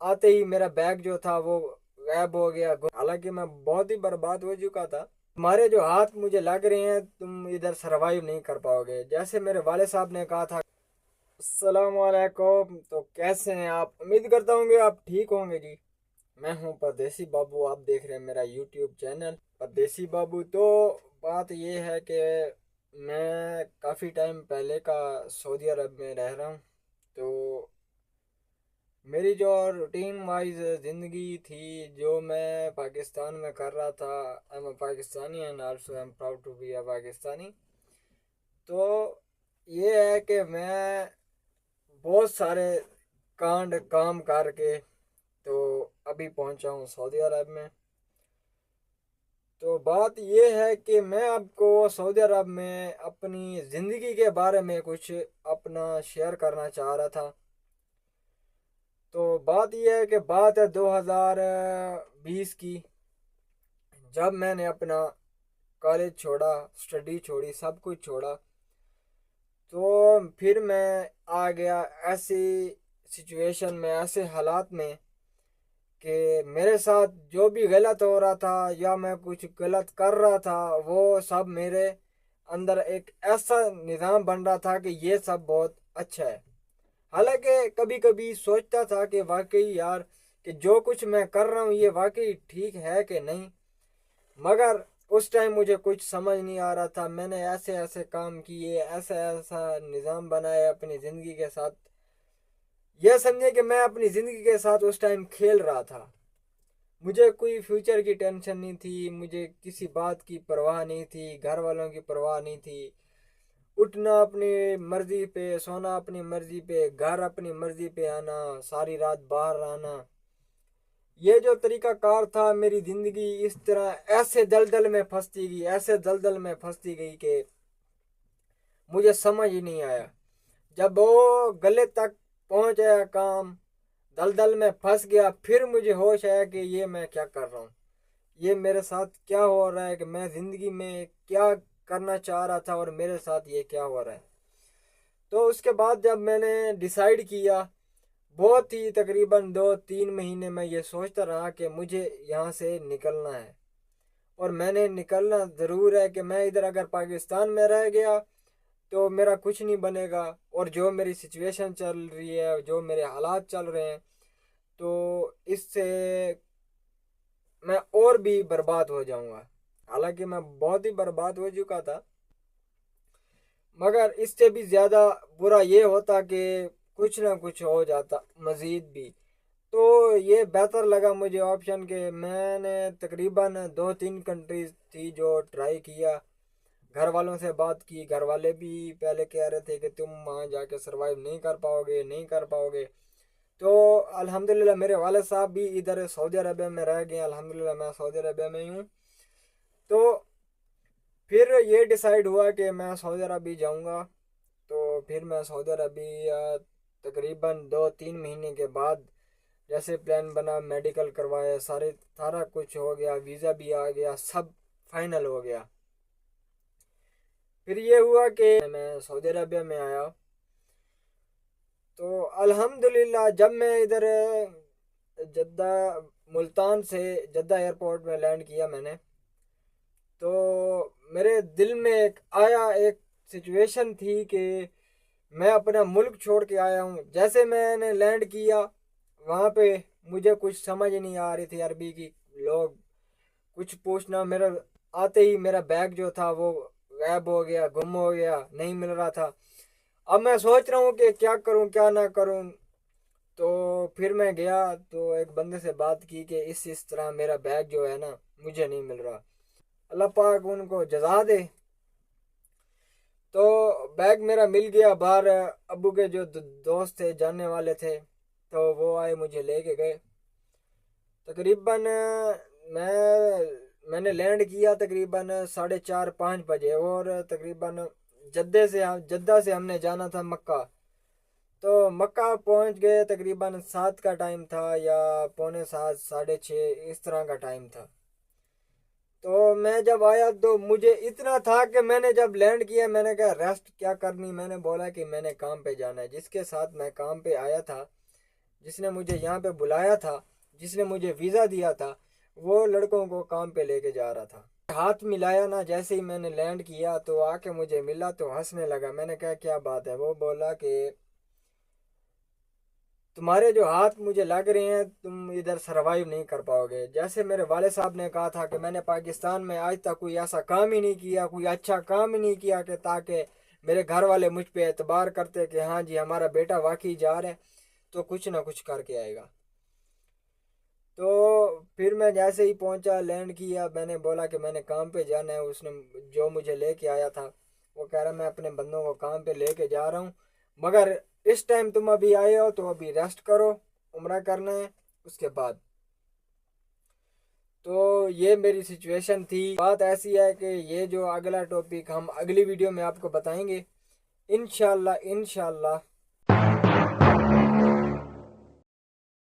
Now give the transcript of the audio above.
आते ही मेरा बैग जो था वो गायब हो गया। हालांकि मैं बहुत ही बर्बाद हो चुका था। तुम्हारे जो हाथ मुझे लग रहे हैं तुम इधर सरवाइव नहीं कर पाओगे। जैसे मेरे वाले साहब ने कहा था। अस्सलाम वालेकुम। तो कैसे हैं आप? उम्मीद करता हूँ कि आप ठीक होंगे जी। मैं हूँ परदेसी बाबू, आप देख रहे हैं मेरा यूट्यूब चैनल परदेसी बाबू। तो बात ये है कि मैं काफ़ी टाइम पहले का सऊदी अरब में रह रहा हूँ। तो मेरी जो रूटीन वाइज ज़िंदगी थी जो मैं पाकिस्तान में कर रहा था, I am Pakistani and also I am proud to be a Pakistani. तो ये है कि मैं बहुत सारे कांड काम करके तो अभी पहुंचा हूँ सऊदी अरब में। तो बात ये है कि मैं आपको सऊदी अरब में अपनी ज़िंदगी के बारे में कुछ अपना शेयर करना चाह रहा था। तो बात ये है कि बात है 2020 की, जब मैंने अपना कॉलेज छोड़ा, स्टडी छोड़ी, सब कुछ छोड़ा। तो फिर मैं आ गया ऐसी सिचुएशन में, ऐसे हालात में कि मेरे साथ जो भी गलत हो रहा था या मैं कुछ गलत कर रहा था वो सब मेरे अंदर एक ऐसा निज़ाम बन रहा था कि ये सब बहुत अच्छा है। हालांकि कभी कभी सोचता था कि वाकई यार कि जो कुछ मैं कर रहा हूँ ये वाकई ठीक है कि नहीं। मगर उस टाइम मुझे कुछ समझ नहीं आ रहा था। मैंने ऐसे ऐसे काम किए, ऐसा ऐसा निज़ाम बनाया अपनी ज़िंदगी के साथ। यह समझे कि मैं अपनी ज़िंदगी के साथ उस टाइम खेल रहा था। मुझे कोई फ्यूचर की टेंशन नहीं थी, मुझे किसी बात की परवाह नहीं थी, घर वालों की परवाह नहीं थी। उठना अपनी मर्जी पे, सोना अपनी मर्जी पे, घर अपनी मर्जी पे आना, सारी रात बाहर रहना। ये जो तरीका कार था, मेरी ज़िंदगी इस तरह ऐसे दलदल में फंसती गई, ऐसे दलदल में फंसती गई कि मुझे समझ ही नहीं आया। जब वो गले तक पहुंच गया काम, दलदल में फंस गया, फिर मुझे होश आया कि ये मैं क्या कर रहा हूँ, ये मेरे साथ क्या हो रहा है, कि मैं ज़िंदगी में क्या करना चाह रहा था और मेरे साथ ये क्या हो रहा है। तो उसके बाद जब मैंने डिसाइड किया, बहुत ही तकरीबन 2-3 महीने में ये सोचता रहा कि मुझे यहाँ से निकलना है। और मैंने निकलना ज़रूर है कि मैं इधर अगर पाकिस्तान में रह गया तो मेरा कुछ नहीं बनेगा। और जो मेरी सिचुएशन चल रही है, जो मेरे हालात चल रहे हैं, तो इससे मैं और भी बर्बाद हो जाऊंगा। हालांकि मैं बहुत ही बर्बाद हो चुका था, मगर इससे भी ज़्यादा बुरा ये होता कि कुछ ना कुछ हो जाता मज़ीद भी। तो ये बेहतर लगा मुझे ऑप्शन के मैंने तकरीबन 2-3 कंट्रीज थी जो ट्राई किया। घर वालों से बात की, घर वाले भी पहले कह रहे थे कि तुम वहाँ जाके सरवाइव नहीं कर पाओगे, नहीं कर पाओगे। तो अल्हम्दुलिल्लाह मेरे वाले साहब भी इधर सऊदी अरबिया में रह गए, अल्हम्दुलिल्लाह मैं सऊदी अरबिया में ही हूँ। तो फिर ये डिसाइड हुआ कि मैं सऊदी अरब जाऊँगा। तो फिर मैं सऊदी अरबिया तकरीबन 2-3 महीने के बाद जैसे प्लान बना, मेडिकल करवाया, सारा कुछ हो गया, वीज़ा भी आ गया, सब फाइनल हो गया। फिर ये हुआ कि मैं सऊदी अरबिया में आया। तो अल्हम्दुलिल्लाह जब मैं इधर जद्दा, मुल्तान से जद्दा एयरपोर्ट में लैंड किया मैंने, तो मेरे दिल में एक सिचुएशन थी कि मैं अपना मुल्क छोड़ के आया हूँ। जैसे मैंने लैंड किया वहाँ पे मुझे कुछ समझ नहीं आ रही थी अरबी की। लोग कुछ पूछना, मेरा आते ही मेरा बैग जो था वो गायब हो गया, गुम हो गया, नहीं मिल रहा था। अब मैं सोच रहा हूँ कि क्या करूँ क्या ना करूँ। तो फिर मैं गया तो एक बंदे से बात की कि इस तरह मेरा बैग जो है ना मुझे नहीं मिल रहा। अल्लाह पाक उनको जजा दे। तो बैग मेरा मिल गया बाहर। अब्बू के जो दोस्त थे, जानने वाले थे, तो वो आए मुझे लेके गए। तकरीबन मैंने लैंड किया तकरीबन 4:30-5 बजे। और तकरीबन जद्दा से हमने जाना था मक्का। तो मक्का पहुंच गए तकरीबन 7 का टाइम था या पौने 7, 6:30 इस तरह का टाइम था। तो मैं जब आया तो मुझे इतना था कि मैंने जब लैंड किया मैंने कहा रेस्ट क्या करनी। मैंने बोला कि मैंने काम पे जाना है। जिसके साथ मैं काम पे आया था, جس نے مجھے یہاں پہ بلایا تھا، جس نے مجھے ویزا دیا تھا، وہ لڑکوں کو کام پہ لے کے جا رہا تھا۔ ہاتھ ملایا نا، جیسے ہی میں نے لینڈ کیا تو آ کے مجھے ملا تو ہنسنے لگا۔ میں نے کہا کیا بات ہے؟ وہ بولا کہ تمہارے جو ہاتھ مجھے لگ رہے ہیں تم ادھر سروائیو نہیں کر پاؤ گے۔ جیسے میرے والد صاحب نے کہا تھا کہ میں نے پاکستان میں آج تک کوئی ایسا کام ہی نہیں کیا، کوئی اچھا کام ہی نہیں کیا کہ تاکہ میرے گھر والے مجھ پہ اعتبار کرتے کہ ہاں جی ہمارا بیٹا واقعی جا رہا ہے تو کچھ نہ کچھ کر کے آئے گا۔ تو پھر میں جیسے ہی پہنچا، لینڈ کیا، میں نے بولا کہ میں نے کام پہ جانا ہے۔ اس نے جو مجھے لے کے آیا تھا وہ کہہ رہا میں اپنے بندوں کو کام پہ لے کے جا رہا ہوں، مگر اس ٹائم تم ابھی آئے ہو تو ابھی ریسٹ کرو، عمرہ کرنا ہے اس کے بعد۔ تو یہ میری سچویشن تھی۔ بات ایسی ہے کہ یہ جو اگلا ٹاپک ہم اگلی ویڈیو میں آپ کو بتائیں گے انشاءاللہ۔